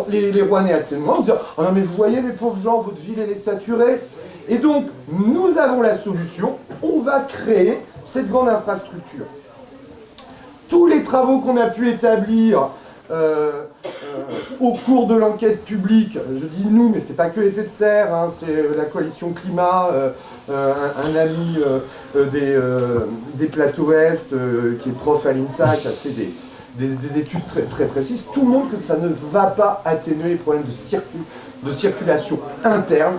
les Rouennais atténuants, dire « Oh non mais vous voyez les pauvres gens, votre ville elle est saturée ». Et donc, nous avons la solution, on va créer cette grande infrastructure. Tous les travaux qu'on a pu établir au cours de l'enquête publique, je dis nous, mais c'est pas que effet de serre, hein, c'est la coalition climat, un ami des plateaux Est, qui est prof à l'INSA, qui a fait des études très, très précises, tout montre que ça ne va pas atténuer les problèmes de circulation interne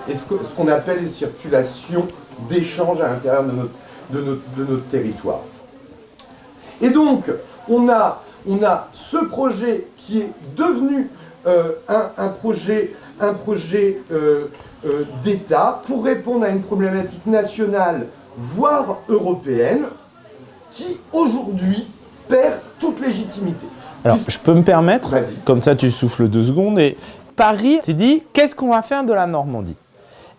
et ce qu'on appelle les circulations d'échange à l'intérieur de notre territoire. Et donc, on a ce projet qui est devenu un projet d'État pour répondre à une problématique nationale, voire européenne, qui aujourd'hui perd toute légitimité. Alors, je peux me permettre, comme ça tu souffles 2 secondes, et Paris s'est dit, qu'est-ce qu'on va faire de la Normandie?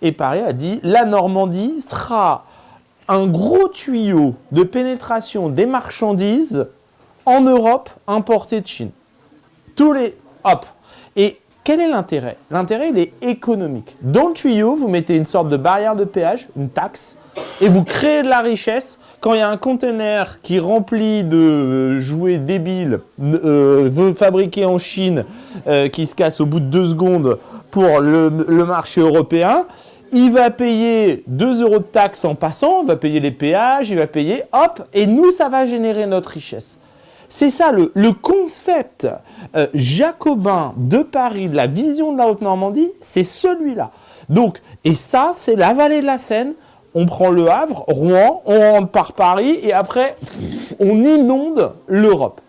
Et Paris a dit, la Normandie sera un gros tuyau de pénétration des marchandises en Europe importées de Chine. Hop. Et quel est l'intérêt? L'intérêt, il est économique. Dans le tuyau, vous mettez une sorte de barrière de péage, une taxe, et vous créez de la richesse. Quand il y a un conteneur qui remplit de jouets débiles, fabriqués en Chine, qui se casse au bout de 2 secondes pour le marché européen, il va payer 2 € de taxes en passant, il va payer les péages, il va payer, hop, et nous, ça va générer notre richesse. C'est ça le concept jacobin de Paris, de la vision de la Haute-Normandie, c'est celui-là. Donc, et ça, c'est la vallée de la Seine. On prend Le Havre, Rouen, on rentre par Paris et après, on inonde l'Europe.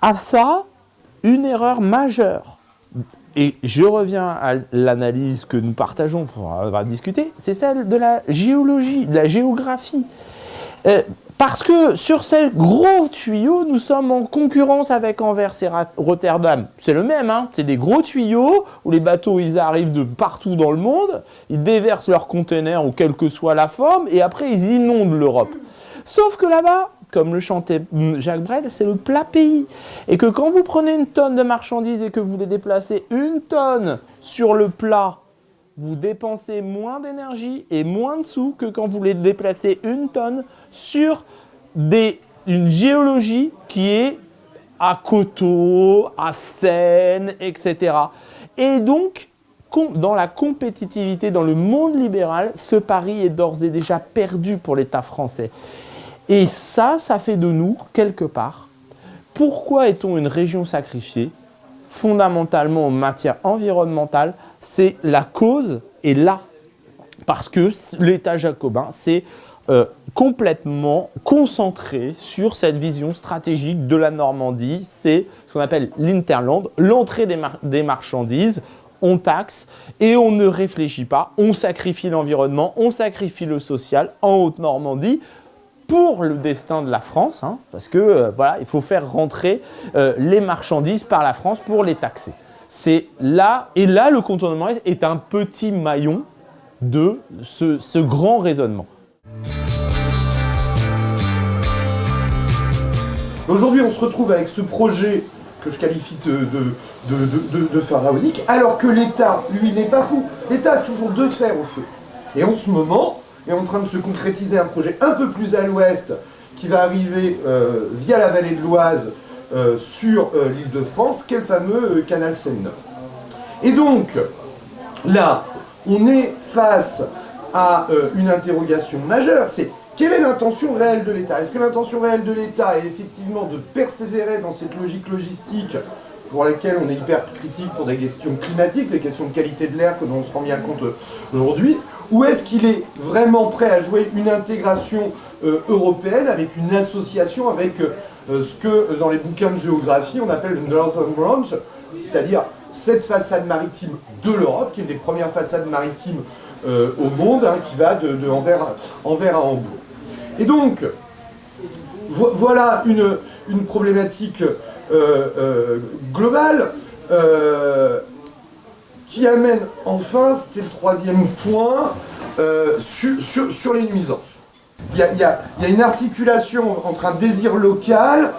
À ça, une erreur majeure. Et je reviens à l'analyse que nous partageons pour avoir discuté, c'est celle de la géologie, de la géographie. Parce que sur ces gros tuyaux, nous sommes en concurrence avec Anvers et Rotterdam. C'est le même, hein, c'est des gros tuyaux où les bateaux ils arrivent de partout dans le monde, ils déversent leurs containers ou quelle que soit la forme, et après ils inondent l'Europe. Sauf que là-bas, comme le chantait Jacques Brel, c'est le plat pays. Et que quand vous prenez une tonne de marchandises et que vous les déplacez 1 tonne sur le plat, vous dépensez moins d'énergie et moins de sous que quand vous les déplacez 1 tonne sur une géologie qui est à coteaux, à Seine, etc. Et donc, dans la compétitivité, dans le monde libéral, ce pari est d'ores et déjà perdu pour l'État français. Et ça fait de nous, quelque part, pourquoi est-on une région sacrifiée? Fondamentalement en matière environnementale, c'est la cause est là. Parce que l'État jacobin s'est complètement concentré sur cette vision stratégique de la Normandie. C'est ce qu'on appelle l'interland, l'entrée des marchandises. On taxe et on ne réfléchit pas. On sacrifie l'environnement, on sacrifie le social en Haute-Normandie pour le destin de la France, hein, parce que voilà, il faut faire rentrer les marchandises par la France pour les taxer. C'est là, et là, le contournement est un petit maillon de ce grand raisonnement. Aujourd'hui, on se retrouve avec ce projet que je qualifie de pharaonique, alors que l'État, lui, n'est pas fou. L'État a toujours 2 fers au feu. Et en ce moment, est en train de se concrétiser un projet un peu plus à l'ouest qui va arriver via la vallée de l'Oise sur l'Île-de-France, qui est le fameux canal Seine-Nord. Et donc, là, on est face à une interrogation majeure, c'est quelle est l'intention réelle de l'État? Est-ce que l'intention réelle de l'État est effectivement de persévérer dans cette logique logistique pour laquelle on est hyper critique pour des questions climatiques, des questions de qualité de l'air que l'on se rend bien compte aujourd'hui, ou est-ce qu'il est vraiment prêt à jouer une intégration européenne avec une association avec ce que dans les bouquins de géographie on appelle le Northern Branch, c'est-à-dire cette façade maritime de l'Europe, qui est une des premières façades maritimes au monde, hein, qui va de Anvers à Hambourg. Et donc, voilà une problématique globale qui amène enfin, c'était le 3e point, sur les nuisances. Il y a une articulation entre un désir local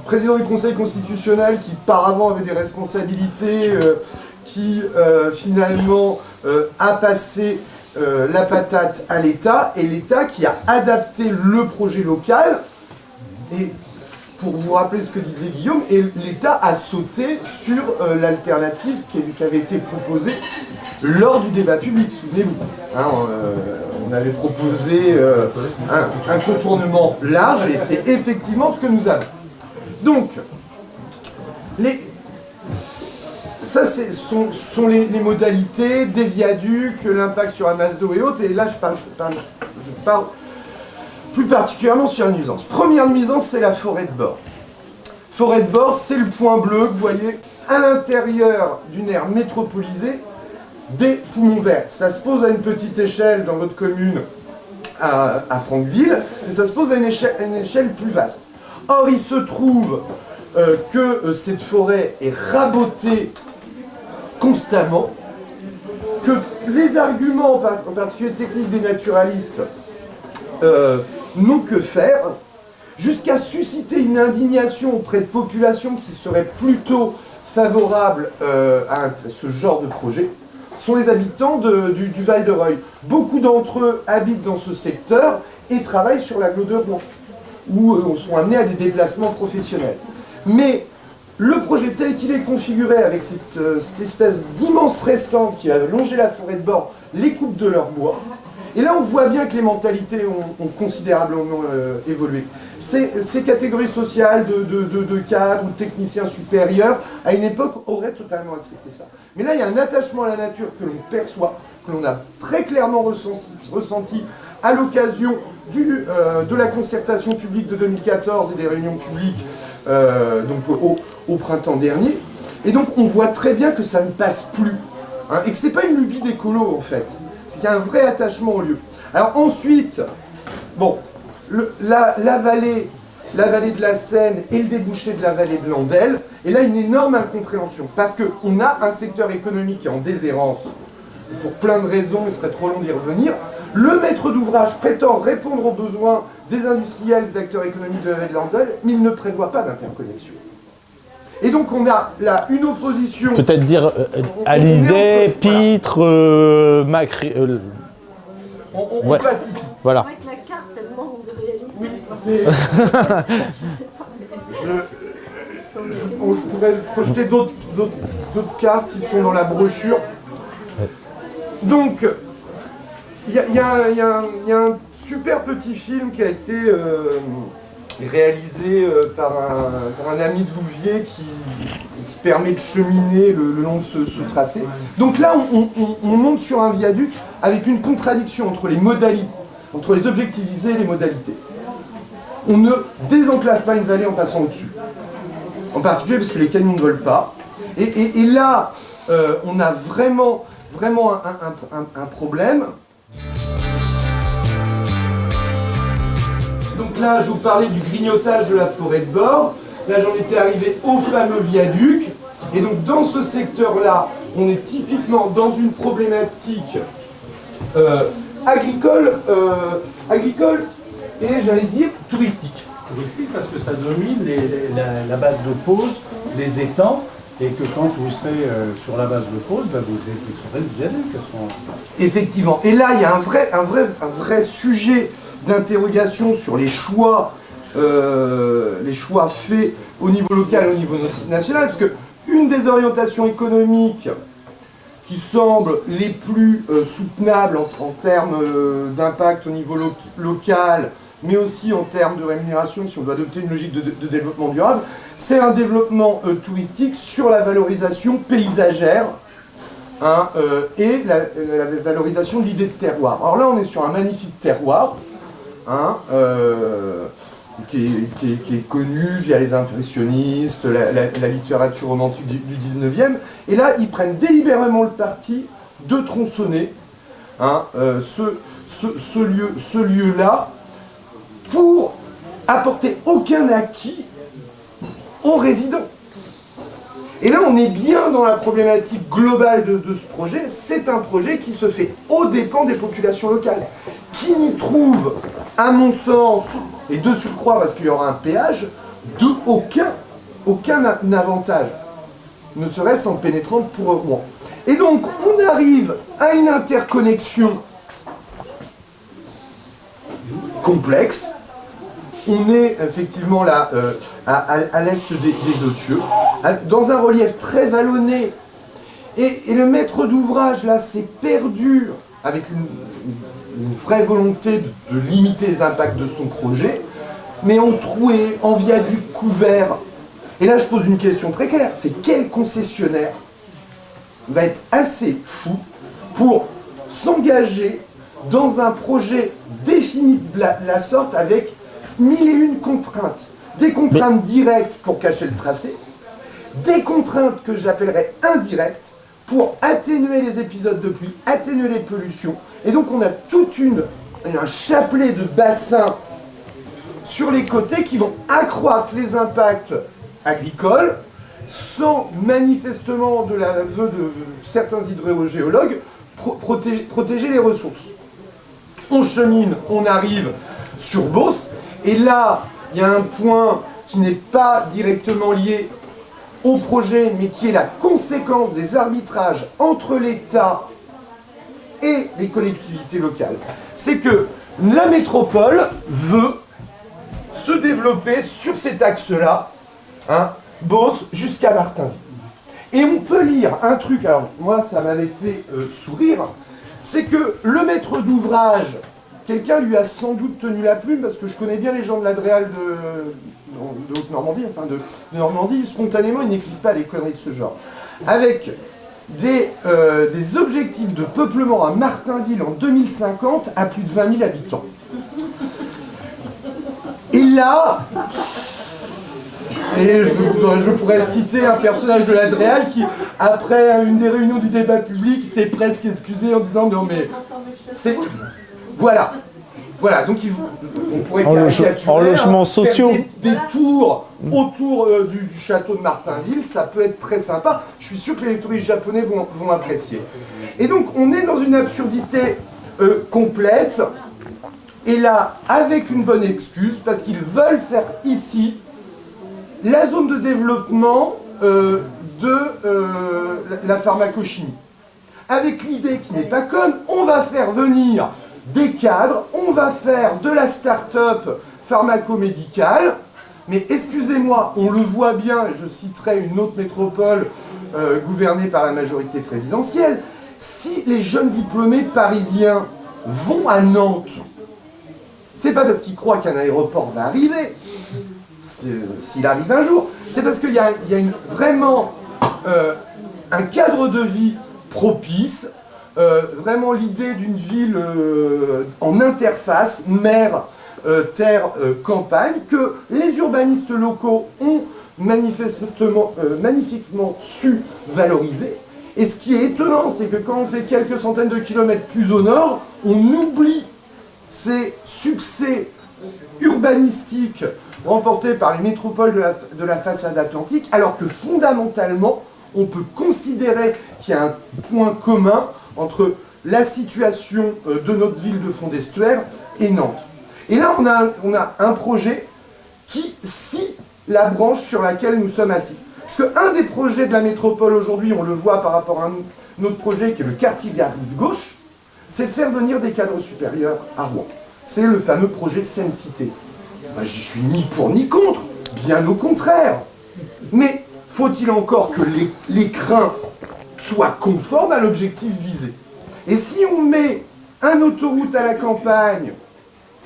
président du Conseil constitutionnel qui par avant avait des responsabilités, qui finalement a passé la patate à l'État, et l'État qui a adapté le projet local. Et pour vous rappeler ce que disait Guillaume, et l'État a sauté sur l'alternative qui avait été proposée lors du débat public, souvenez-vous. Hein, on avait proposé un contournement large, et c'est effectivement ce que nous avons. Donc, ça sont les modalités des viaducs, l'impact sur la masse d'eau et autres, et là je parle plus particulièrement sur la nuisance. Première nuisance, c'est la forêt de bord. Forêt de bord, c'est le point bleu que vous voyez à l'intérieur d'une aire métropolisée des poumons verts. Ça se pose à une petite échelle dans votre commune à Franqueville, mais ça se pose à une échelle plus vaste. Or, il se trouve que cette forêt est rabotée constamment, que les arguments, en particulier techniques des naturalistes, n'ont que faire, jusqu'à susciter une indignation auprès de populations qui seraient plutôt favorables à ce genre de projet, sont les habitants du Val de Reuil. Beaucoup d'entre eux habitent dans ce secteur et travaillent sur l'agglo de Rouen, où sont amenés à des déplacements professionnels. Mais le projet tel qu'il est configuré, avec cette espèce d'immense restant qui va longer la forêt de bord, les coupe de leur bois. Et là, on voit bien que les mentalités ont considérablement évolué. Ces catégories sociales de cadres ou de techniciens supérieurs, à une époque, auraient totalement accepté ça. Mais là, il y a un attachement à la nature que l'on perçoit, que l'on a très clairement ressenti à l'occasion de la concertation publique de 2014 et des réunions publiques au printemps dernier. Et donc, on voit très bien que ça ne passe plus. Hein, et que ce n'est pas une lubie d'écolo, en fait. C'est qu'il y a un vrai attachement au lieu. Alors ensuite, bon, la vallée de la Seine et le débouché de la vallée de l'Andelle, et là une énorme incompréhension, parce qu'on a un secteur économique qui est en déshérence, pour plein de raisons, il serait trop long d'y revenir. Le maître d'ouvrage prétend répondre aux besoins des industriels, des acteurs économiques de la vallée de l'Andelle, mais il ne prévoit pas d'interconnexion. Et donc on a là une opposition... Peut-être dire Alizé, Pitre, Macri... on passe ici. Voilà. C'est vrai que la carte, elle manque de réalité. Oui, c'est... Je sais pas, mais... Je pourrais projeter d'autres cartes qui sont dans la brochure. Donc, il y a un super petit film qui a été réalisé par un ami de Louviers qui permet de cheminer le long de ce tracé. Donc là, on monte sur un viaduc avec une contradiction entre les modalités, entre les objectifs visés et les modalités. On ne désenclave pas une vallée en passant au-dessus. En particulier parce que les camions ne volent pas. Et là, on a vraiment un problème. Donc là, je vous parlais du grignotage de la forêt de bord. Là, j'en étais arrivé au fameux viaduc. Et donc, dans ce secteur-là, on est typiquement dans une problématique agricole et, j'allais dire, touristique. Touristique parce que ça domine la base de pause, les étangs, et que quand vous serez sur la base de pause, bah, vous serez ce viaduc à ce moment-là. Effectivement. Et là, il y a un vrai sujet d'interrogation sur les choix faits au niveau local et au niveau national, parce que une des orientations économiques qui semblent les plus soutenables en termes d'impact au niveau local, mais aussi en termes de rémunération, si on doit adopter une logique de développement durable, c'est un développement touristique sur la valorisation paysagère et la valorisation de l'idée de terroir. Alors là, on est sur un magnifique terroir, qui est connu via les impressionnistes, la littérature romantique du 19e. Et là, ils prennent délibérément le parti de tronçonner ce lieu-là pour apporter aucun acquis aux résidents. Et là, on est bien dans la problématique globale de ce projet. C'est un projet qui se fait aux dépens des populations locales, qui n'y trouvent à mon sens, et de surcroît parce qu'il y aura un péage, de aucun avantage, ne serait-ce en pénétrant pour Rouen. Et donc, on arrive à une interconnexion complexe. On est effectivement là, à l'est des Authieux, dans un relief très vallonné. Et le maître d'ouvrage, là, s'est perdu avec une vraie volonté de limiter les impacts de son projet, mais en trouée, en viaduc couvert. Et là, je pose une question très claire, c'est quel concessionnaire va être assez fou pour s'engager dans un projet défini de la sorte avec 1001 contraintes. Des contraintes directes pour cacher le tracé, des contraintes que j'appellerais indirectes pour atténuer les épisodes de pluie, atténuer les pollutions. Et donc on a un chapelet de bassins sur les côtés qui vont accroître les impacts agricoles sans manifestement, de l'aveu de certains hydrogéologues, protéger les ressources. On chemine, on arrive sur Beauce, et là, il y a un point qui n'est pas directement lié au projet, mais qui est la conséquence des arbitrages entre l'État et les collectivités locales. C'est que la métropole veut se développer sur cet axe-là, Beauce jusqu'à Martinville. Et on peut lire un truc, alors moi ça m'avait fait sourire, c'est que le maître d'ouvrage, quelqu'un lui a sans doute tenu la plume, parce que je connais bien les gens de l'Adréal de Haute-Normandie, enfin de Normandie, spontanément ils n'écrivent pas des conneries de ce genre. Avec des objectifs de peuplement à Martinville en 2050 à plus de 20 000 habitants. Et là, je pourrais citer un personnage de l'Adréal qui, après une des réunions du débat public, s'est presque excusé en disant non mais c'est... Voilà, donc on pourrait caricaturer en logements sociaux. Des tours autour du château de Martinville, ça peut être très sympa. Je suis sûr que les touristes japonais vont apprécier. Et donc on est dans une absurdité complète, et là, avec une bonne excuse, parce qu'ils veulent faire ici la zone de développement de la pharmacochimie. Avec l'idée qui n'est pas conne, on va faire venir des cadres, on va faire de la start-up pharmacomédicale, mais excusez-moi, on le voit bien, et je citerai une autre métropole gouvernée par la majorité présidentielle, si les jeunes diplômés parisiens vont à Nantes, c'est pas parce qu'ils croient qu'un aéroport va arriver, s'il arrive un jour, c'est parce qu'il y a vraiment un cadre de vie propice, vraiment l'idée d'une ville en interface, mer, terre, campagne, que les urbanistes locaux ont magnifiquement su valoriser. Et ce qui est étonnant, c'est que quand on fait quelques centaines de kilomètres plus au nord, on oublie ces succès urbanistiques remportés par les métropoles de la façade atlantique, alors que fondamentalement, on peut considérer qu'il y a un point commun entre la situation de notre ville de fond d'estuaire et Nantes. Et là, on a un projet qui scie la branche sur laquelle nous sommes assis. Parce qu'un des projets de la métropole aujourd'hui, on le voit par rapport à un autre projet qui est le quartier Gare Rive Gauche, c'est de faire venir des cadres supérieurs à Rouen. C'est le fameux projet Seine-Cité. Ben, j'y suis ni pour ni contre, bien au contraire. Mais faut-il encore que l'écrin soit conforme à l'objectif visé? Et si on met un autoroute à la campagne,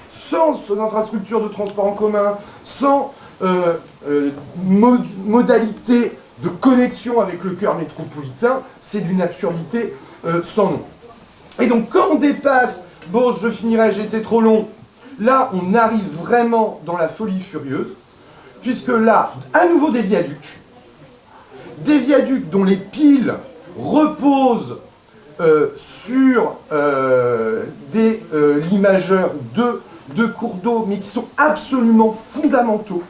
sans infrastructure de transport en commun, sans modalité de connexion avec le cœur métropolitain, c'est d'une absurdité sans nom. Et donc quand on dépasse, bon je finirai, j'ai été trop long, là on arrive vraiment dans la folie furieuse, puisque là, à nouveau des viaducs dont les piles reposent sur des limageurs de cours d'eau, mais qui sont absolument fondamentaux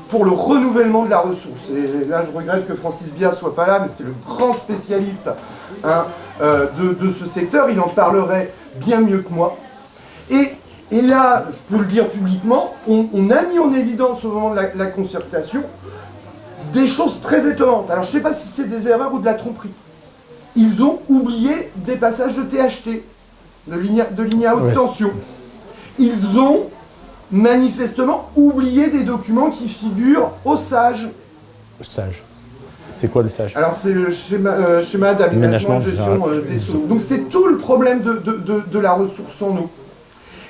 pour le renouvellement de la ressource. Et là, je regrette que Francis Bia ne soit pas là, mais c'est le grand spécialiste de ce secteur, il en parlerait bien mieux que moi. Et Et là, je peux le dire publiquement, on a mis en évidence au moment de la concertation des choses très étonnantes. Alors je ne sais pas si c'est des erreurs ou de la tromperie. Ils ont oublié des passages de THT, de ligne à haute tension. Ils ont manifestement oublié des documents qui figurent au SAGE. Le SAGE. C'est quoi le SAGE? Alors c'est le schéma d'aménagement de gestion des sols. Donc c'est tout le problème de la ressource en eau.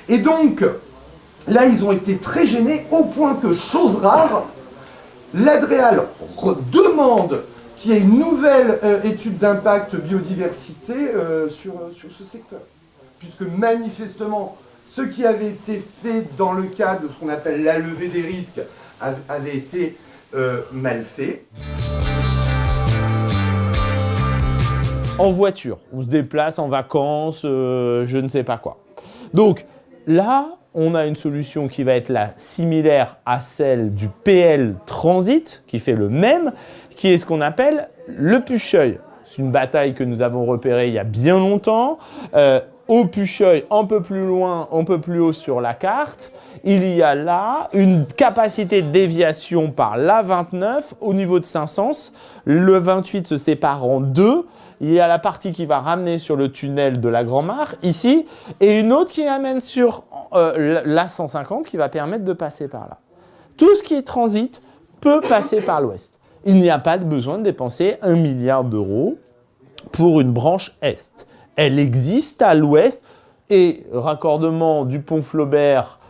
Et donc, là ils ont été très gênés au point que, chose rare, l'Adréal demande qu'il y ait une nouvelle étude d'impact biodiversité sur ce secteur. Puisque manifestement, ce qui avait été fait dans le cadre de ce qu'on appelle la levée des risques avait été mal fait. En voiture, on se déplace en vacances, je ne sais pas quoi. Donc là, on a une solution qui va être similaire à celle du PL Transit, qui fait le même, qui est ce qu'on appelle le Pucheuil. C'est une bataille que nous avons repérée il y a bien longtemps. Au Pucheuil, un peu plus loin, un peu plus haut sur la carte, il y a là une capacité de déviation par l'A29 au niveau de Saint-Saëns. Le 28 se sépare en deux. Il y a la partie qui va ramener sur le tunnel de la Grand-Mare, ici, et une autre qui amène sur l'A150 qui va permettre de passer par là. Tout ce qui est transit peut passer par l'ouest. Il n'y a pas de besoin de dépenser 1 milliard d'euros pour une branche est. Elle existe à l'ouest et raccordement du pont Flaubert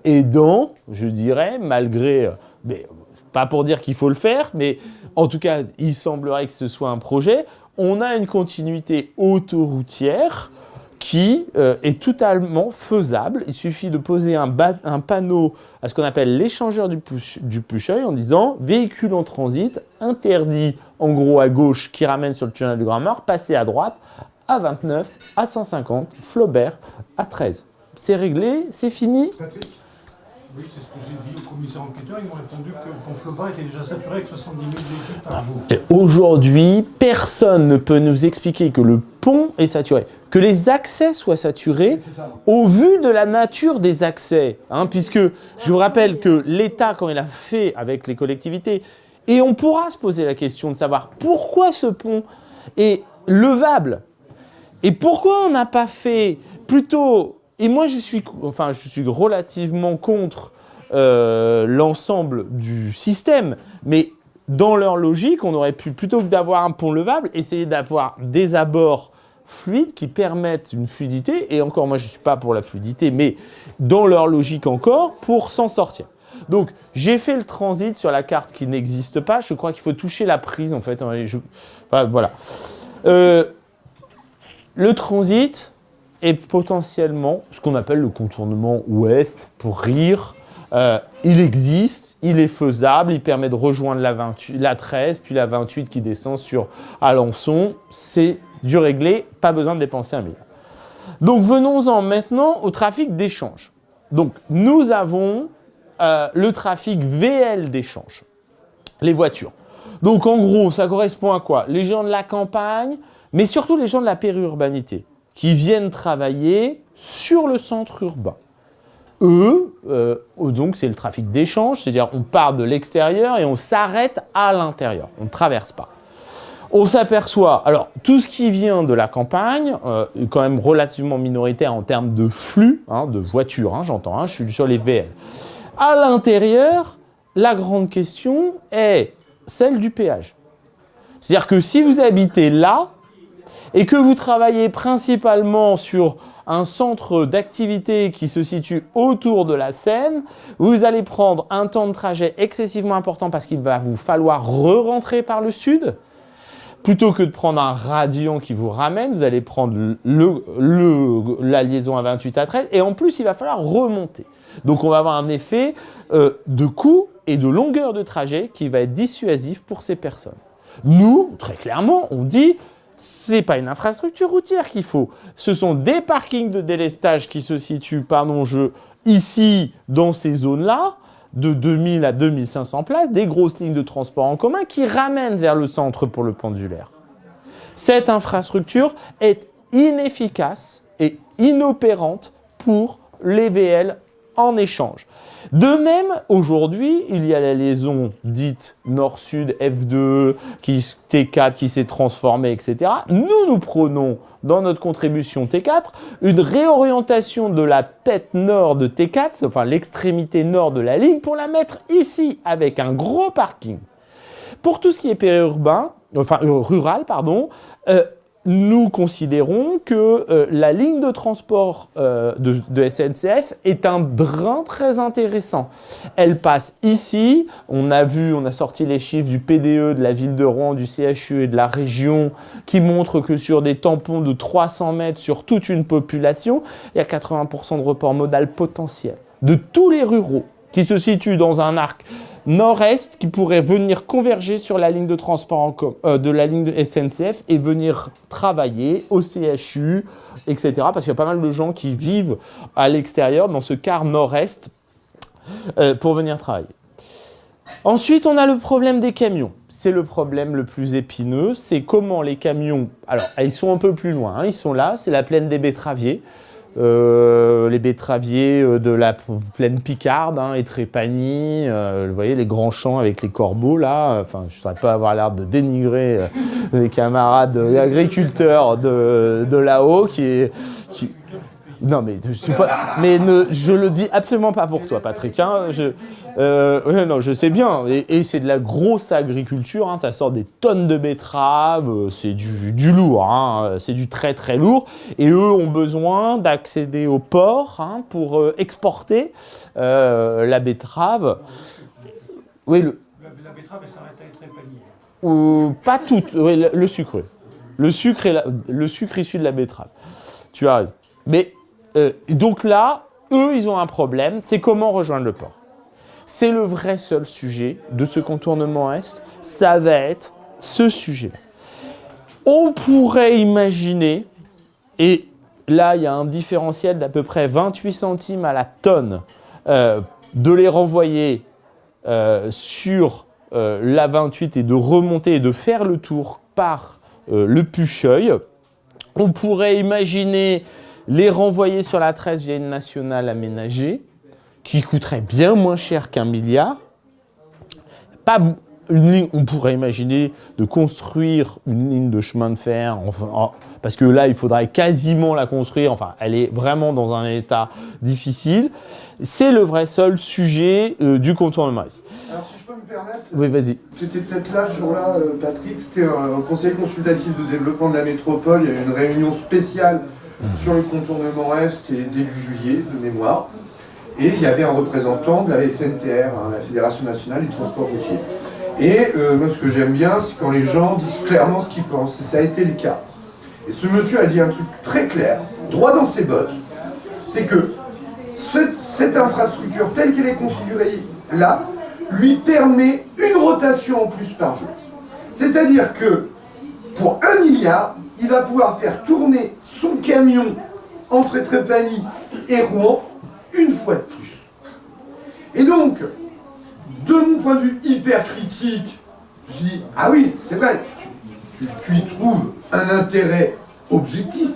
aidant, je dirais, malgré, mais pas pour dire qu'il faut le faire, mais en tout cas, il semblerait que ce soit un projet. On a une continuité autoroutière qui est totalement faisable. Il suffit de poser un panneau à ce qu'on appelle l'échangeur du Pucheuil en disant « Véhicule en transit, interdit en gros à gauche qui ramène sur le tunnel de Grand-Mare, passer à droite, à 29, à 150, Flaubert, à 13. » C'est réglé, c'est fini. Patrick ? Oui, c'est ce que j'ai dit au commissaire enquêteur. Ils m'ont répondu que le pont Flaubert était déjà saturé avec 70 000 véhicules par jour. Aujourd'hui, personne ne peut nous expliquer que le pont est saturé, que les accès soient saturés au vu de la nature des accès. Puisque je vous rappelle que l'État, quand il a fait avec les collectivités, et on pourra se poser la question de savoir pourquoi ce pont est levable et pourquoi on n'a pas fait plutôt... Et moi, je suis relativement contre l'ensemble du système, mais dans leur logique, on aurait pu, plutôt que d'avoir un pont levable, essayer d'avoir des abords fluides qui permettent une fluidité, et encore, moi, je ne suis pas pour la fluidité, mais dans leur logique encore, pour s'en sortir. Donc, j'ai fait le transit sur la carte qui n'existe pas. Je crois qu'il faut toucher la prise, en fait. Voilà. Le transit est potentiellement ce qu'on appelle le contournement ouest, pour rire. Il existe, il est faisable, il permet de rejoindre la 13, puis la 28 qui descend sur Alençon. C'est du réglé, pas besoin de dépenser 1 milliard. Donc venons-en maintenant au trafic d'échange. Donc nous avons le trafic VL d'échange, les voitures. Donc en gros, ça correspond à quoi? Les gens de la campagne, mais surtout les gens de la périurbanité, qui viennent travailler sur le centre urbain. Eux, donc c'est le trafic d'échange, c'est-à-dire on part de l'extérieur et on s'arrête à l'intérieur, on ne traverse pas. On s'aperçoit, alors tout ce qui vient de la campagne est quand même relativement minoritaire en termes de flux, de voitures, j'entends, je suis sur les VL. À l'intérieur, la grande question est celle du péage. C'est-à-dire que si vous habitez là, et que vous travaillez principalement sur un centre d'activité qui se situe autour de la Seine, vous allez prendre un temps de trajet excessivement important parce qu'il va vous falloir re-rentrer par le sud. Plutôt que de prendre un radian qui vous ramène, vous allez prendre la liaison à 28 à 13 et en plus, il va falloir remonter. Donc, on va avoir un effet de coût et de longueur de trajet qui va être dissuasif pour ces personnes. Nous, très clairement, on dit... C'est pas une infrastructure routière qu'il faut. Ce sont des parkings de délestage qui se situent, ici, dans ces zones-là, de 2000 à 2500 places, des grosses lignes de transport en commun qui ramènent vers le centre pour le pendulaire. Cette infrastructure est inefficace et inopérante pour les VL en échange. De même, aujourd'hui, il y a la liaison dite Nord-Sud F2, T4 qui s'est transformée, etc. Nous prenons dans notre contribution T4 une réorientation de la tête nord de T4, enfin l'extrémité nord de la ligne, pour la mettre ici avec un gros parking. Pour tout ce qui est périurbain, enfin rural, pardon, nous considérons que la ligne de transport de SNCF est un drain très intéressant. Elle passe ici, on a sorti les chiffres du PDE de la ville de Rouen, du CHU et de la région qui montrent que sur des tampons de 300 mètres sur toute une population, il y a 80% de report modal potentiel de tous les ruraux qui se situent dans un arc nord-est qui pourrait venir converger sur la ligne de transport de la ligne de SNCF et venir travailler au CHU, etc. Parce qu'il y a pas mal de gens qui vivent à l'extérieur, dans ce quart nord-est, pour venir travailler. Ensuite, on a le problème des camions. C'est le problème le plus épineux. C'est comment les camions... Alors, ils sont un peu plus loin. Hein, ils sont là, c'est la plaine des betteraviers. Les betteraviers de la plaine Picarde, et Trépagny, vous voyez les grands champs avec les corbeaux là, enfin je ne voudrais pas avoir l'air de dénigrer les camarades agriculteurs de là-haut Non mais je le dis absolument pas pour toi Patrick, non je sais bien, et c'est de la grosse agriculture, ça sort des tonnes de betteraves, c'est du lourd, c'est du très très lourd, et eux ont besoin d'accéder au port pour exporter la betterave. Oui, la betterave elle s'arrête à Trépagny. Pas toute, oui, le sucre. Le sucre issu de la betterave. Tu as raison. Mais donc là, eux, ils ont un problème, c'est comment rejoindre le port. C'est le vrai seul sujet de ce contournement Est, ça va être ce sujet-là. On pourrait imaginer, et là, il y a un différentiel d'à peu près 28 centimes à la tonne, de les renvoyer sur la 28 et de remonter et de faire le tour par le Pucheuil. On pourrait imaginer les renvoyer sur la 13 via une nationale aménagée, qui coûterait bien moins cher qu'1 milliard. Pas une ligne, on pourrait imaginer de construire une ligne de chemin de fer, parce que là, il faudrait quasiment la construire, enfin, elle est vraiment dans un état difficile. C'est le vrai seul sujet du contournement Est. Alors, si je peux me permettre, oui, vas-y. Tu étais peut-être là ce jour-là, Patrick, c'était un conseil consultatif de développement de la métropole, il y a eu une réunion spéciale sur le contournement Est et début juillet, de mémoire. Et il y avait un représentant de la FNTR, la Fédération Nationale du Transport Routier. Et moi, ce que j'aime bien, c'est quand les gens disent clairement ce qu'ils pensent, et ça a été le cas. Et ce monsieur a dit un truc très clair, droit dans ses bottes, c'est que cette infrastructure, telle qu'elle est configurée là, lui permet une rotation en plus par jour. C'est-à-dire que, pour 1 milliard, il va pouvoir faire tourner son camion entre Trépagny et Rouen une fois de plus. Et donc, de mon point de vue hyper critique, je me suis dit, ah oui, c'est vrai, tu y trouves un intérêt objectif,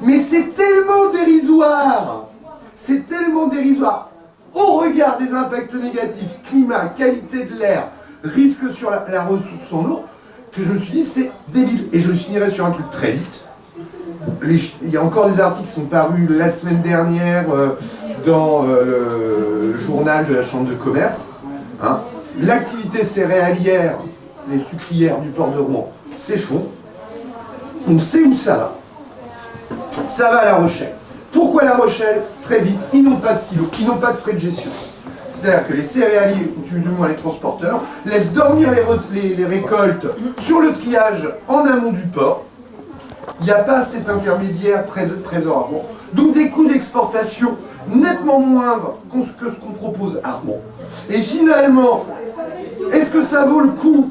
mais c'est tellement dérisoire, au regard des impacts négatifs, climat, qualité de l'air, risque sur la ressource en eau, que je me suis dit, c'est débile. Et je finirai sur un truc très vite. Il y a encore des articles qui sont parus la semaine dernière dans le journal de la Chambre de commerce. L'activité céréalière, les sucrières du port de Rouen, s'effondre. On sait où ça va. Ça va à La Rochelle. Pourquoi La Rochelle? Très vite, ils n'ont pas de silo, ils n'ont pas de frais de gestion. C'est-à-dire que les céréaliers, ou du moins les transporteurs, laissent dormir les récoltes sur le triage en amont du port. Il n'y a pas cet intermédiaire présent à Rouen. Donc des coûts d'exportation nettement moindres que ce qu'on propose à Rouen. Et finalement, est-ce que ça vaut le coup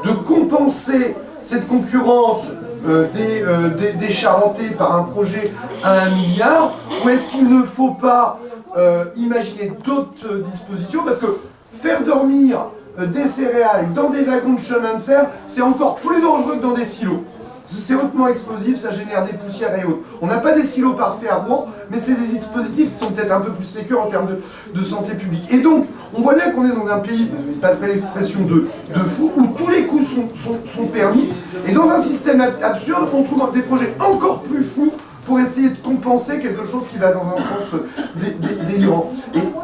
de compenser cette concurrence des Charentais par un projet à 1 milliard, ou est-ce qu'il ne faut pas imaginer d'autres dispositions, parce que faire dormir des céréales dans des wagons de chemin de fer, c'est encore plus dangereux que dans des silos. C'est hautement explosif, ça génère des poussières et autres. On n'a pas des silos parfaits à Rouen, mais c'est des dispositifs qui sont peut-être un peu plus sécures en termes de santé publique. Et donc, on voit bien qu'on est dans un pays, passerait l'expression de fou, où tous les coups sont permis. Et dans un système absurde, on trouve des projets encore plus fous pour essayer de compenser quelque chose qui va dans un sens délirant.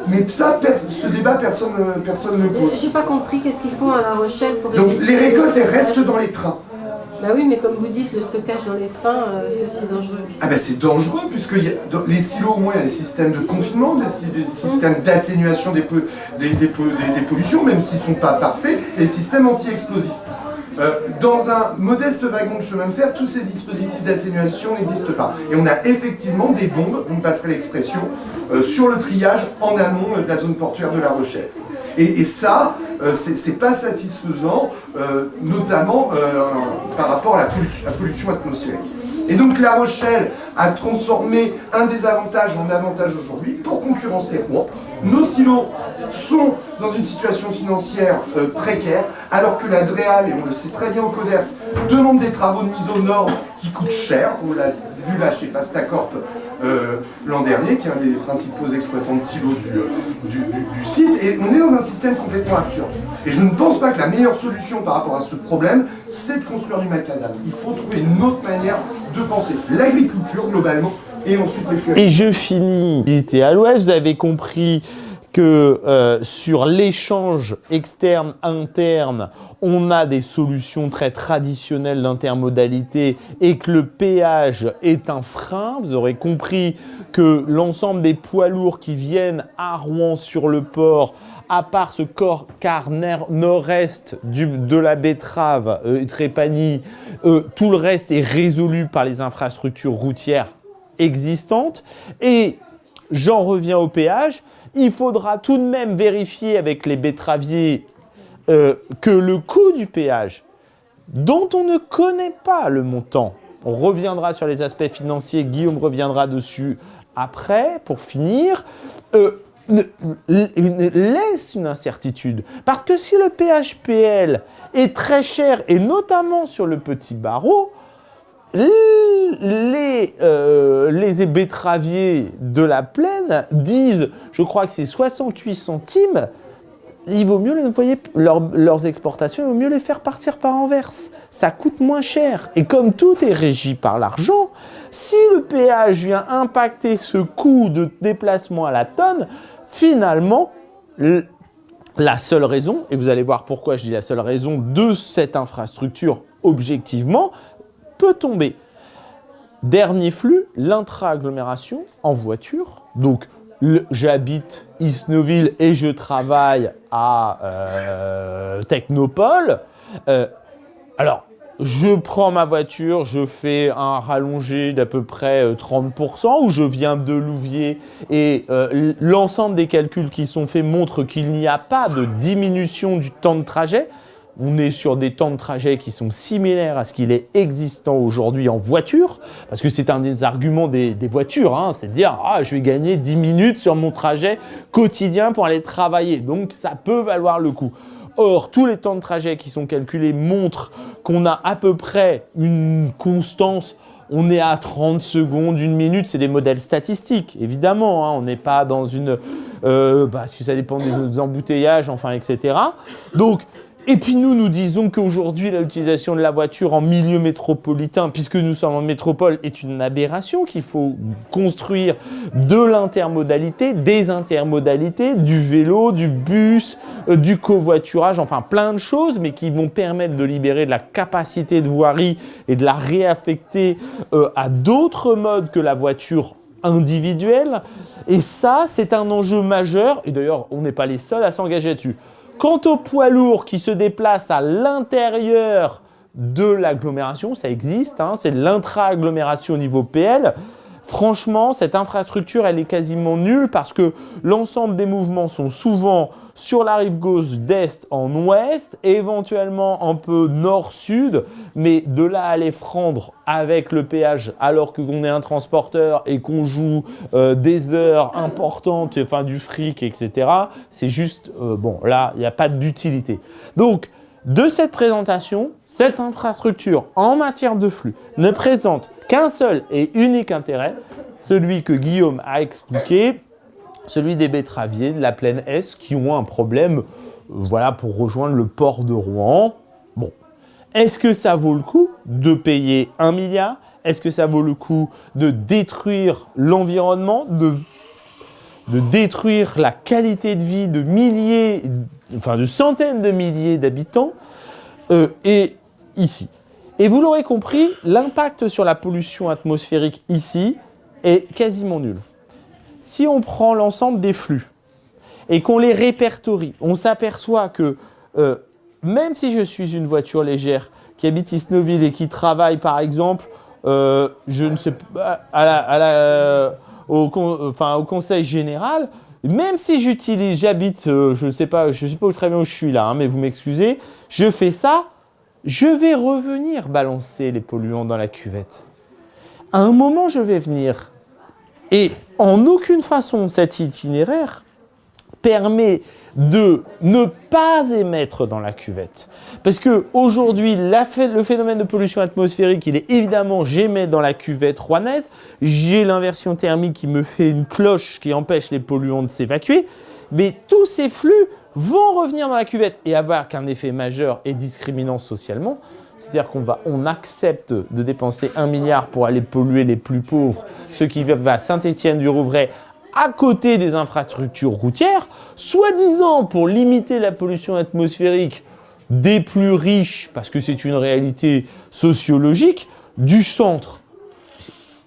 Mais ça, ce débat, personne ne pose. J'ai pas compris qu'est-ce qu'ils font à La Rochelle pour Donc éviter les récoltes, le elles restent stockage. dans les trains. Bah oui, mais comme vous dites, le stockage dans les trains, c'est aussi dangereux. Ah ben c'est dangereux, puisque dans les silos, au moins, il y a des systèmes de confinement, des systèmes d'atténuation des pollutions, même s'ils ne sont pas parfaits, et des systèmes anti-explosifs. Dans un modeste wagon de chemin de fer, tous ces dispositifs d'atténuation n'existent pas. Et on a effectivement des bombes, vous me passerez l'expression, sur le triage en amont de la zone portuaire de La Rochelle. Et ça, c'est pas satisfaisant, notamment par rapport à la pollution atmosphérique. Et donc La Rochelle a transformé un désavantage en avantage aujourd'hui pour concurrencer Rouen. Nos silos sont dans une situation financière précaire, alors que la DREAL, et on le sait très bien au CODERS, demande des travaux de mise aux normes qui coûtent cher. On l'a vu là chez Pastacorp l'an dernier, qui est un des principaux exploitants de silos du site, et on est dans un système complètement absurde. Et je ne pense pas que la meilleure solution par rapport à ce problème, c'est de construire du macadam. Il faut trouver une autre manière de penser l'agriculture globalement, et ensuite les flux. Et je finis. J'étais à l'ouest, vous avez compris que sur l'échange externe-interne, on a des solutions très traditionnelles d'intermodalité et que le péage est un frein. Vous aurez compris que l'ensemble des poids lourds qui viennent à Rouen sur le port, à part ce quart nord-est de la Betterave, Trépagny, tout le reste est résolu par les infrastructures routières existantes. Et j'en reviens au péage. Il faudra tout de même vérifier avec les betteraviers que le coût du péage, dont on ne connaît pas le montant, on reviendra sur les aspects financiers, Guillaume reviendra dessus après, pour finir, laisse une incertitude. Parce que si le PHPL est très cher, et notamment sur le petit barreau, les betteraviers de la plaine disent, je crois que c'est 68 centimes, il vaut mieux les envoyer, leurs exportations, il vaut mieux les faire partir par Anvers. Ça coûte moins cher. Et comme tout est régi par l'argent, si le péage vient impacter ce coût de déplacement à la tonne, finalement, la seule raison, et vous allez voir pourquoi je dis la seule raison de cette infrastructure, objectivement, peut tomber. Dernier flux, l'intra-agglomération en voiture. Donc, j'habite Isnoville et je travaille à Technopole. Alors, je prends ma voiture, je fais un rallongé d'à peu près 30%, ou je viens de Louviers et l'ensemble des calculs qui sont faits montrent qu'il n'y a pas de diminution du temps de trajet. On est sur des temps de trajet qui sont similaires à ce qu'il est existant aujourd'hui en voiture, parce que c'est un des arguments des voitures, hein, c'est de dire « Ah, je vais gagner 10 minutes sur mon trajet quotidien pour aller travailler, donc ça peut valoir le coup ». Or, tous les temps de trajet qui sont calculés montrent qu'on a à peu près une constance. On est à 30 secondes, 1 minute, c'est des modèles statistiques, évidemment. Hein, on n'est pas dans une... parce que ça dépend des embouteillages, enfin, etc. Donc, et puis nous disons qu'aujourd'hui, l'utilisation de la voiture en milieu métropolitain, puisque nous sommes en métropole, est une aberration, qu'il faut construire de l'intermodalité, des intermodalités, du vélo, du bus, du covoiturage, enfin plein de choses, mais qui vont permettre de libérer de la capacité de voirie et de la réaffecter à d'autres modes que la voiture individuelle. Et ça, c'est un enjeu majeur, et d'ailleurs, on n'est pas les seuls à s'engager là-dessus. Quant aux poids lourds qui se déplacent à l'intérieur de l'agglomération, ça existe, hein, c'est l'intra-agglomération au niveau PL. Franchement, cette infrastructure, elle est quasiment nulle parce que l'ensemble des mouvements sont souvent sur la rive gauche d'est en ouest, éventuellement un peu nord-sud, mais de là à aller prendre avec le péage alors qu'on est un transporteur et qu'on joue des heures importantes, enfin du fric, etc., c'est juste, bon, là, il n'y a pas d'utilité. Donc, De cette présentation, cette infrastructure en matière de flux ne présente qu'un seul et unique intérêt, celui que Guillaume a expliqué, celui des betteraviers de la plaine Est qui ont un problème voilà, pour rejoindre le port de Rouen. Bon, est-ce que ça vaut le coup de payer 1 milliard? Est-ce que ça vaut le coup de détruire l'environnement, de détruire la qualité de vie de milliers, enfin de centaines de milliers d'habitants et ici? Et vous l'aurez compris, l'impact sur la pollution atmosphérique ici est quasiment nul. Si on prend l'ensemble des flux et qu'on les répertorie, on s'aperçoit que même si je suis une voiture légère qui habite Isnoville et qui travaille par exemple, je ne sais pas, au conseil général, même si j'habite, je ne sais pas très bien où je suis là, hein, mais vous m'excusez, je fais ça, je vais revenir balancer les polluants dans la cuvette. À un moment, je vais venir. Et en aucune façon, cet itinéraire permet de ne pas émettre dans la cuvette. Parce qu'aujourd'hui, le phénomène de pollution atmosphérique, il est évidemment, j'émets dans la cuvette rouennaise, j'ai l'inversion thermique qui me fait une cloche qui empêche les polluants de s'évacuer, mais tous ces flux vont revenir dans la cuvette et avoir qu'un effet majeur et discriminant socialement. C'est-à-dire qu'on accepte de dépenser 1 milliard pour aller polluer les plus pauvres, ceux qui vivent à Saint-Étienne-du-Rouvray, à côté des infrastructures routières, soi-disant pour limiter la pollution atmosphérique des plus riches, parce que c'est une réalité sociologique, du centre.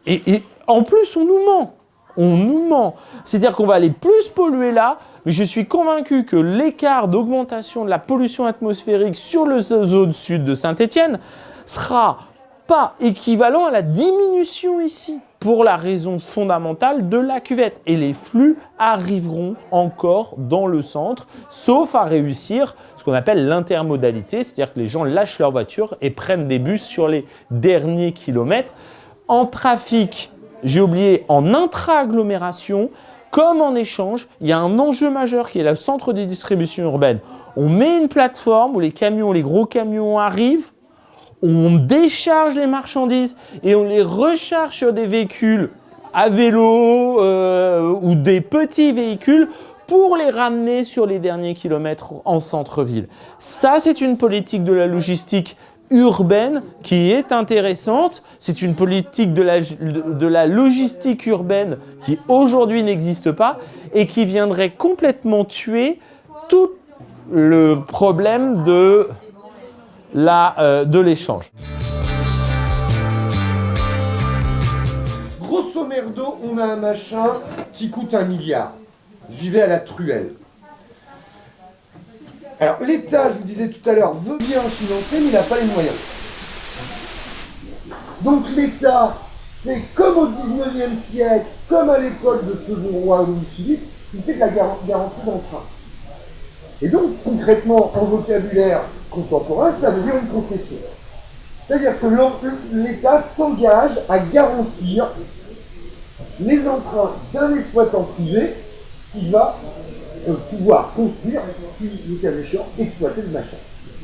Et en plus, on nous ment. On nous ment. C'est-à-dire qu'on va aller plus polluer là, mais je suis convaincu que l'écart d'augmentation de la pollution atmosphérique sur la zone sud de Saint-Étienne sera pas équivalent à la diminution ici, pour la raison fondamentale de la cuvette. Et les flux arriveront encore dans le centre, sauf à réussir ce qu'on appelle l'intermodalité, c'est-à-dire que les gens lâchent leur voiture et prennent des bus sur les derniers kilomètres. En trafic, j'ai oublié, en intra-agglomération, comme en échange, il y a un enjeu majeur qui est le centre de distribution urbaine. On met une plateforme où les gros camions arrivent, on décharge les marchandises et on les recharge sur des véhicules à vélo ou des petits véhicules pour les ramener sur les derniers kilomètres en centre-ville. Ça, c'est une politique de la logistique urbaine qui est intéressante. C'est une politique de la logistique urbaine qui aujourd'hui n'existe pas et qui viendrait complètement tuer tout le problème de l'échange. Grosso merdo, on a un machin qui coûte 1 milliard. J'y vais à la truelle. Alors l'État, je vous disais tout à l'heure, veut bien financer, mais il n'a pas les moyens. Donc l'État fait comme au 19e siècle, comme à l'époque de Sevron-Roi ou Louis-Philippe, il fait de la garantie d'emprunt. Et donc concrètement, en vocabulaire contemporain, ça veut dire une concession. C'est-à-dire que l'État s'engage à garantir les emprunts d'un exploitant privé qui va pouvoir construire, puis, le cas échéant, exploiter le machin.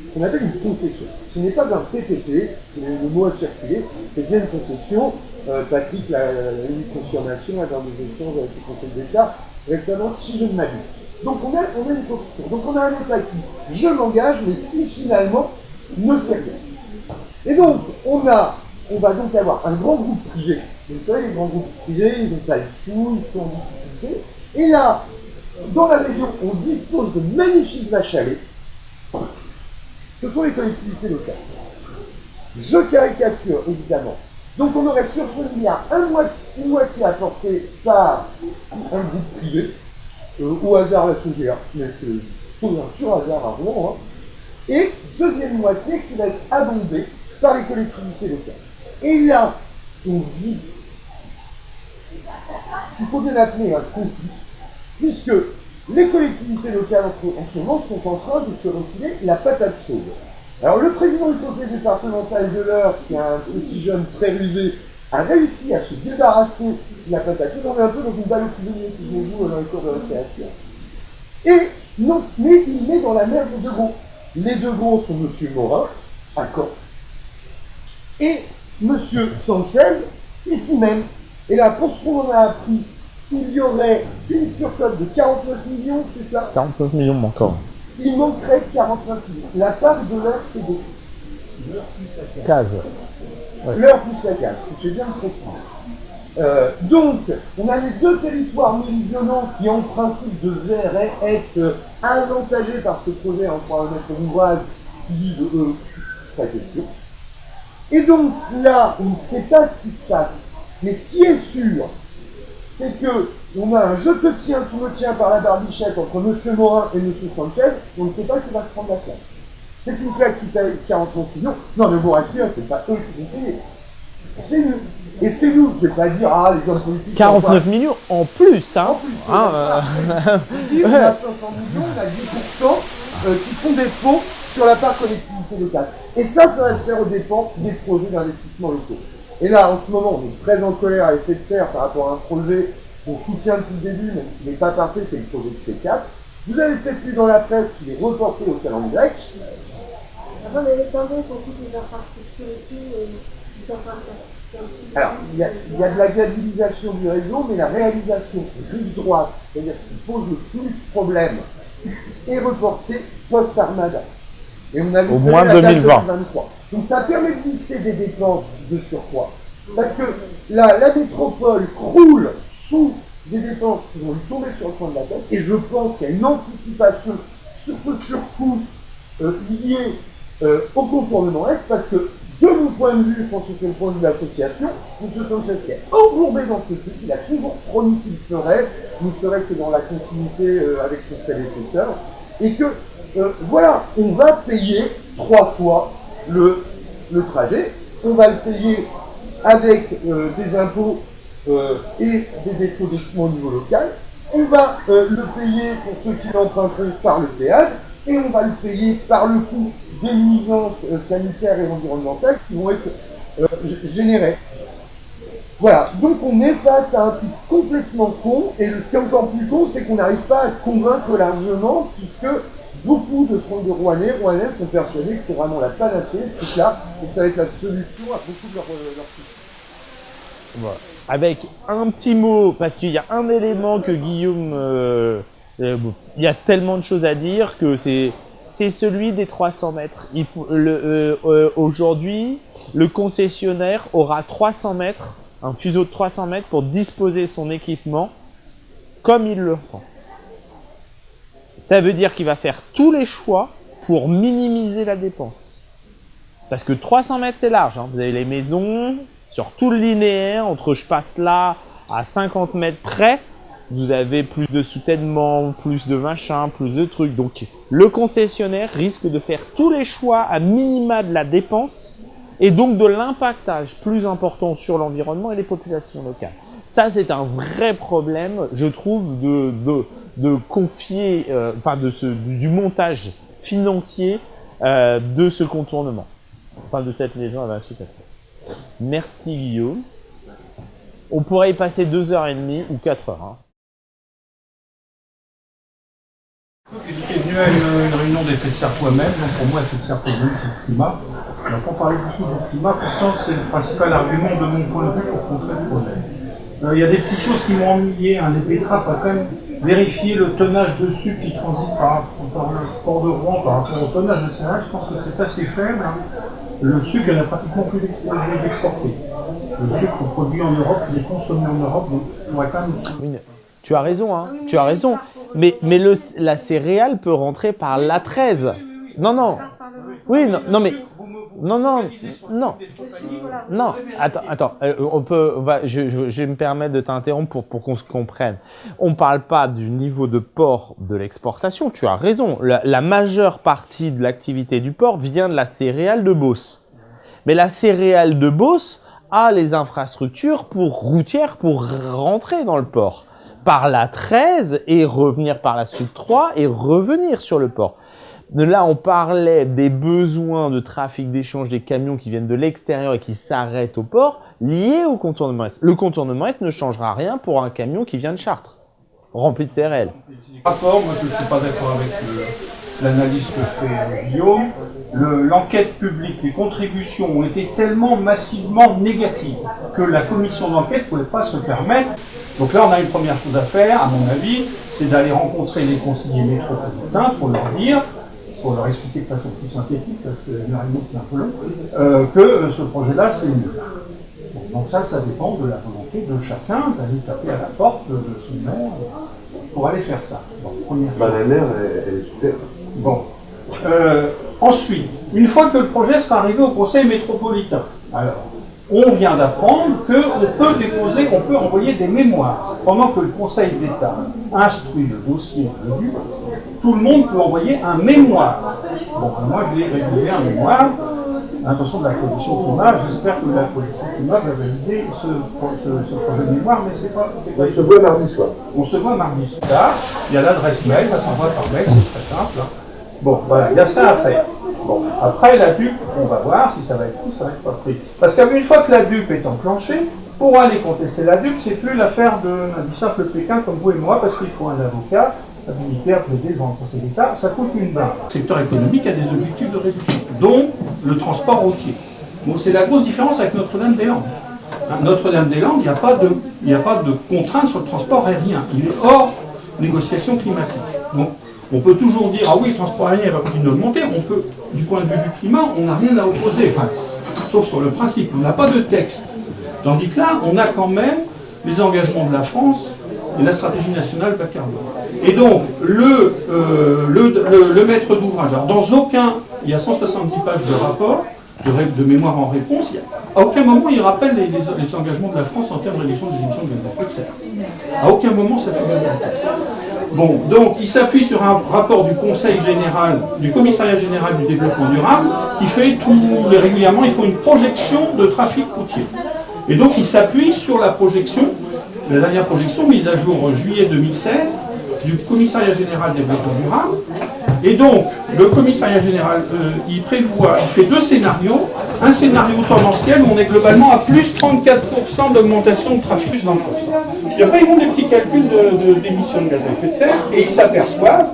Ce qu'on appelle une concession. Ce n'est pas un PPP, le mot a circulé, c'est bien une concession. Patrick a eu une confirmation dans des échanges avec le Conseil d'État récemment, si je ne m'abuse. Donc on a une concession. Donc on a un État qui, je m'engage, mais qui finalement ne fait rien. Et donc on va donc avoir un grand groupe privé. Vous savez, les grands groupes privés, ils n'ont pas le sou, ils sont en difficulté. Et là, dans la région, on dispose de magnifiques vaches à lait. Ce sont les collectivités locales. Je caricature, évidemment. Donc on aurait sur ce milliard une moitié apportée par un groupe privé, au hasard la Saudière, mais c'est un pur hasard à Rouen, hein. Et deuxième moitié qui va être abondée par les collectivités locales. Et là, on vit, il faut bien appeler un conflit, puisque les collectivités locales en ce moment sont en train de se refiler la patate chaude. Alors le président du conseil départemental de l'Eure, qui est un petit jeune très rusé, a réussi à se débarrasser de la patate chaude. On est un peu dans une balle au prisonnier, si je vous dans les cours de récréation. Et non, mais il met dans la merde de gros. Les deux gros sont M. Morin, à Caen, et M. Sanchez, ici même. Et là, pour ce qu'on en a appris, il y aurait une surcote de 49 millions, c'est ça? 49 millions encore. Il manquerait 49 millions. La part de l'heure, c'est de Case. l'heure plus la case, c'est bien précis. Donc, on a les deux territoires méridionaux qui, en principe, devraient être avantagés par ce projet en croire le maître d'ouvrage, qui disent pas question. Et donc, là, on ne sait pas ce qui se passe. Mais ce qui est sûr, c'est que on a un je te tiens, tu me tiens par la barbichette entre M. Morin et M. Sanchez, et on ne sait pas qui va se prendre la claque. C'est une claque qui paye 49 millions. Non, mais vous rassurez, c'est pas eux qui vont payer. C'est nous. Et c'est nous, je ne vais pas dire, les hommes politiques. 49 millions en plus, hein. En plus, on a 500 millions, on a 10% qui font défaut sur la part collectivité locale. Et ça va se faire au dépens des projets d'investissement locaux. Et là, en ce moment, on est très en colère à effet de serre par rapport à un projet qu'on soutient depuis le début, même s'il n'est pas parfait, c'est le projet de T4. Vous avez peut-être lu dans la presse qu'il est reporté au calendrier grec. Avant, on avait tendance pour toutes les infrastructures et tout, Alors, il y a de la viabilisation du réseau, mais la réalisation rive droite, c'est-à-dire ce qui pose le plus problème, est reportée post-Armada. Et on a vu au moins la date 2020. 2023. Donc ça permet de glisser des dépenses de surcroît. Parce que la métropole croule sous des dépenses qui vont lui tomber sur le coin de la tête. Et je pense qu'il y a une anticipation sur ce surcoût lié au contournement Est, parce que de mon point de vue, je pense que c'est le point de vue de l'association, M. Sanchez s'est embourbé dans ce truc, il a toujours promis qu'il le ferait, ne serait-ce que dans la continuité avec son prédécesseur, et que, voilà, on va payer 3 fois le trajet, on va le payer avec des impôts et des défauts d'équipement au niveau local, on va le payer pour ceux qui l'emprunteront par le péage, et on va le payer par le coût des nuisances sanitaires et environnementales qui vont être générées. Voilà, donc on est face à un truc complètement con, et ce qui est encore plus con, c'est qu'on n'arrive pas à convaincre largement, puisque beaucoup de Rouennais sont persuadés que c'est vraiment la panacée, ce truc-là, et que ça va être la solution à beaucoup de leurs soucis. Voilà. Avec un petit mot, parce qu'il y a un élément que Guillaume... il y a tellement de choses à dire que c'est celui des 300 mètres. Aujourd'hui, le concessionnaire aura 300 mètres, un fuseau de 300 mètres pour disposer son équipement comme il le entend. Ça veut dire qu'il va faire tous les choix pour minimiser la dépense. Parce que 300 mètres, c'est large. Hein. Vous avez les maisons, sur tout le linéaire, entre je passe là à 50 mètres près, vous avez plus de soutènement, plus de machin, plus de trucs. Donc, le concessionnaire risque de faire tous les choix à minima de la dépense et donc de l'impactage plus important sur l'environnement et les populations locales. Ça, c'est un vrai problème, je trouve, de confier, du montage financier de ce contournement. Enfin, de cette maison à 28 à fait. Merci Guillaume. On pourrait y passer 2h30 ou 4 heures. Hein. J'étais venu à une réunion d'effet de serre toi-même, donc pour moi, effet de serre toi-même, c'est le climat. On n'a pas parlé beaucoup du climat, pourtant c'est le principal argument de mon point de vue pour contrer le projet. Il y a des petites choses qui m'ont ennuyé, les Pétraf a quand même vérifié le tonnage de sucre qui transite par le port de Rouen par rapport au tonnage de céréales, je pense que c'est assez faible. Hein. Le sucre, il n'a pratiquement plus d'exporté. Le sucre produit en Europe, il est consommé en Europe, donc il faudrait quand même... Oui, tu as raison, hein. Tu as raison. Mais la céréale peut rentrer par l'A13. Non. Oui, non, mais... Non. Attends. Je vais me permettre de t'interrompre pour qu'on se comprenne. On ne parle pas du niveau de port de l'exportation. Tu as raison. La majeure partie de l'activité du port vient de la céréale de Beauce. Mais la céréale de Beauce a les infrastructures routières pour rentrer dans le port. Par la 13 et revenir par la Sud 3 et revenir sur le port. Là, on parlait des besoins de trafic d'échange des camions qui viennent de l'extérieur et qui s'arrêtent au port, liés au contournement Est. Le contournement Est ne changera rien pour un camion qui vient de Chartres, rempli de céréales. Rapport, moi je ne suis pas d'accord avec l'analyse que fait Guillaume, l'enquête publique, les contributions ont été tellement massivement négatives que la commission d'enquête ne pouvait pas se permettre. Donc là, on a une première chose à faire, à mon avis, c'est d'aller rencontrer les conseillers métropolitains pour leur dire, pour leur expliquer de façon plus synthétique, parce que la c'est un peu long, que ce projet-là, c'est nul. Bon, donc ça dépend de la volonté de chacun d'aller taper à la porte de son maire pour aller faire ça. Bon, première chose. La maire, elle est super. Bon. Ensuite, une fois que le projet sera arrivé au conseil métropolitain, alors, on vient d'apprendre qu'on peut envoyer des mémoires. Pendant que le conseil d'État instruit le dossier de l'EDU, tout le monde peut envoyer un mémoire. Bon, moi je vais rédiger un mémoire. L'intention de la commission climat, j'espère que la commission climat va valider ce projet de mémoire, mais c'est pas. On se voit mardi soir. On se voit mardi soir. Il y a l'adresse mail, ça s'envoie par mail, c'est très simple. Bon, voilà, il y a ça à faire. Bon, après la DUP, on va voir si ça va être pris, ça va être pas pris. Parce qu'une fois que la DUP est enclenchée, pour aller contester la DUP, c'est plus l'affaire du simple Pékin comme vous et moi, parce qu'il faut un avocat habilité à plaider devant le Conseil d'État, ça coûte une blinde. Le secteur économique a des objectifs de réduction, dont le transport routier. Bon, c'est la grosse différence avec Notre-Dame-des-Landes. Notre-Dame-des-Landes, il n'y a pas de contrainte sur le transport aérien. Il est hors négociation climatique. Donc, on peut toujours dire, ah oui, le transport aérien va continuer d'augmenter. On peut, du point de vue du climat, on n'a rien à opposer, enfin, sauf sur le principe. On n'a pas de texte. Tandis que là, on a quand même les engagements de la France et la stratégie nationale bas carbone. Et donc, le maître d'ouvrage, alors dans aucun, il y a 170 pages de rapport, de mémoire en réponse, à aucun moment il rappelle les engagements de la France en termes de réduction des émissions de gaz à effet de serre. À aucun moment ça fait bien. Bon, donc il s'appuie sur un rapport du Conseil général, du Commissariat général du développement durable, qui fait régulièrement, il faut une projection de trafic routier. Et donc il s'appuie sur la projection, la dernière projection mise à jour en juillet 2016, du Commissariat général du développement durable. Et donc, le Commissariat général, il fait deux scénarios. Un scénario tendanciel où on est globalement à plus 34% d'augmentation de trafic, plus 20%. Et après, ils font des petits calculs d'émissions de gaz à effet de serre et ils s'aperçoivent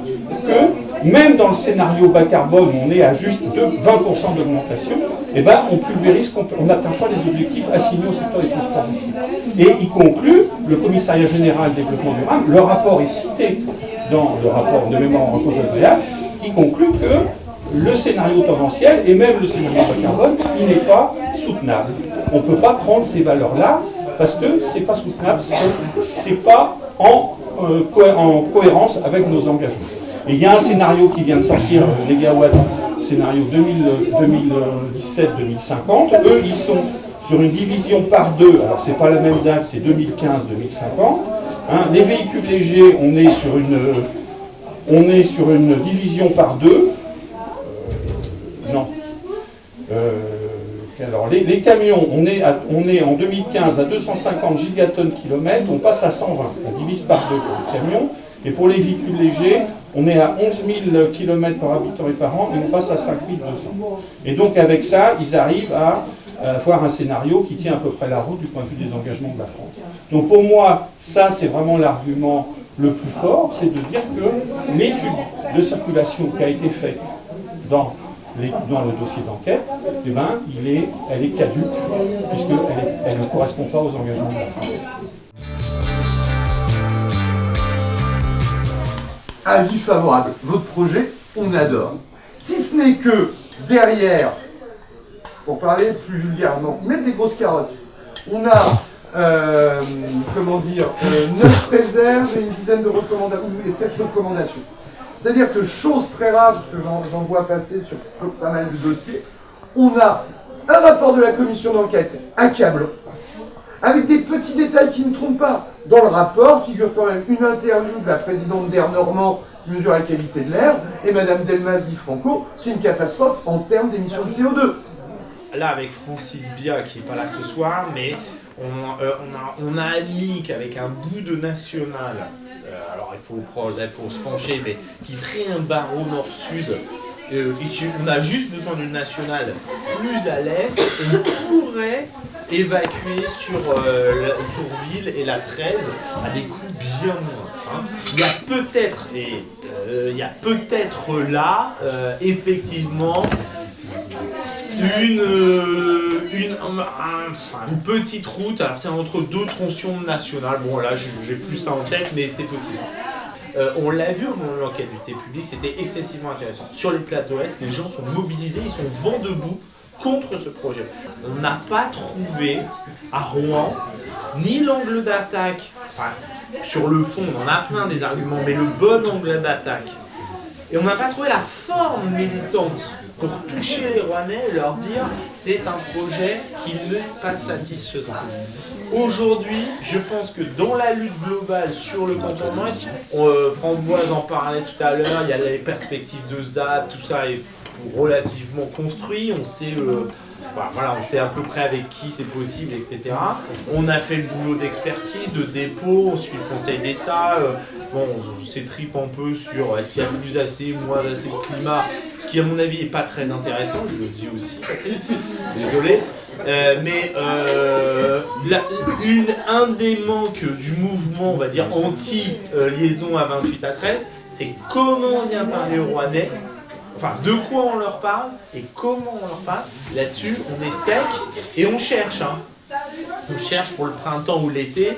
que même dans le scénario bas carbone, où on est à juste 20% d'augmentation, eh ben, on pulvérise, on n'atteint pas les objectifs assignés au secteur des transports. Et il conclut, le Commissariat général du développement durable, le rapport est cité dans le rapport de mémoire en cause agréable, qui conclut que le scénario tendanciel et même le scénario bas carbone, il n'est pas soutenable. On ne peut pas prendre ces valeurs-là parce que ce n'est pas soutenable, c'est pas en cohérence avec nos engagements. Et il y a un scénario qui vient de sortir, les gigawatts, scénario 2017-2050. Eux, ils sont sur une division par deux. Alors, c'est pas la même date, c'est 2015-2050. Hein, les véhicules légers, on est sur une division par deux. Non. Alors, les camions, on est en 2015 à 250 gigatonnes kilomètres, on passe à 120. On divise par deux pour les camions. Et pour les véhicules légers, on est à 11 000 km par habitant et par an, et on passe à 5 200. Et donc avec ça, ils arrivent à avoir un scénario qui tient à peu près la route du point de vue des engagements de la France. Donc pour moi, ça c'est vraiment l'argument le plus fort, c'est de dire que l'étude de circulation qui a été faite dans le dossier d'enquête, eh ben, elle est caduque, puisqu'elle ne correspond pas aux engagements de la France. Avis favorable. Votre projet, on adore. Si ce n'est que derrière, pour parler plus vulgairement, mettre des grosses carottes. On a, 9 réserves et une dizaine de recommandations, et 7 recommandations. C'est-à-dire que, chose très rare, parce que j'en vois passer sur pas mal de dossiers, on a un rapport de la commission d'enquête accablant, avec des petits détails qui ne trompent pas. Dans le rapport figure quand même une interview de la présidente d'Air Normand qui mesure la qualité de l'air, et Madame Delmas dit Franco, c'est une catastrophe en termes d'émissions de CO2. Là, avec Francis Bia, qui n'est pas là ce soir, mais on a admis qu'avec un bout de national, alors il faut se pencher, mais qui ferait un barreau nord-sud on a juste besoin d'une nationale plus à l'est, on pourrait évacuer sur la Tourville et la 13 à des coûts bien moindres. Il y a peut-être là, effectivement, une petite route, alors c'est entre deux tronçons nationales, bon là j'ai plus ça en tête, mais c'est possible. On l'a vu au moment de l'enquête d'utilité publique, c'était excessivement intéressant. Sur les places d'Ouest, les gens sont mobilisés, ils sont vent debout contre ce projet. On n'a pas trouvé à Rouen ni l'angle d'attaque, enfin sur le fond on en a plein des arguments, mais le bon angle d'attaque. Et on n'a pas trouvé la forme militante pour toucher les Rouennais et leur dire c'est un projet qui n'est pas satisfaisant. Aujourd'hui, je pense que dans la lutte globale sur le cantonnement, Framboise en parlait tout à l'heure, il y a les perspectives de ZAD, tout ça est relativement construit, on sait on sait à peu près avec qui c'est possible, etc. On a fait le boulot d'expertise, de dépôt, on suit le Conseil d'État, on s'étripe un peu sur est-ce qu'il y a plus assez, moins assez de climat, ce qui à mon avis n'est pas très intéressant, je le dis aussi, désolé. Un des manques du mouvement, on va dire, anti-liaison à 28 à 13, c'est comment on vient parler aux Rouennais. Enfin, de quoi on leur parle et comment on leur parle. Là-dessus, on est sec et on cherche. On cherche pour le printemps ou l'été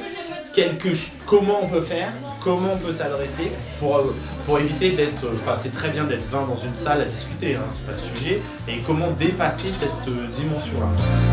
comment on peut faire, comment on peut s'adresser pour éviter d'être... c'est très bien d'être 20 dans une salle à discuter, c'est pas le sujet. Et comment dépasser cette dimension-là.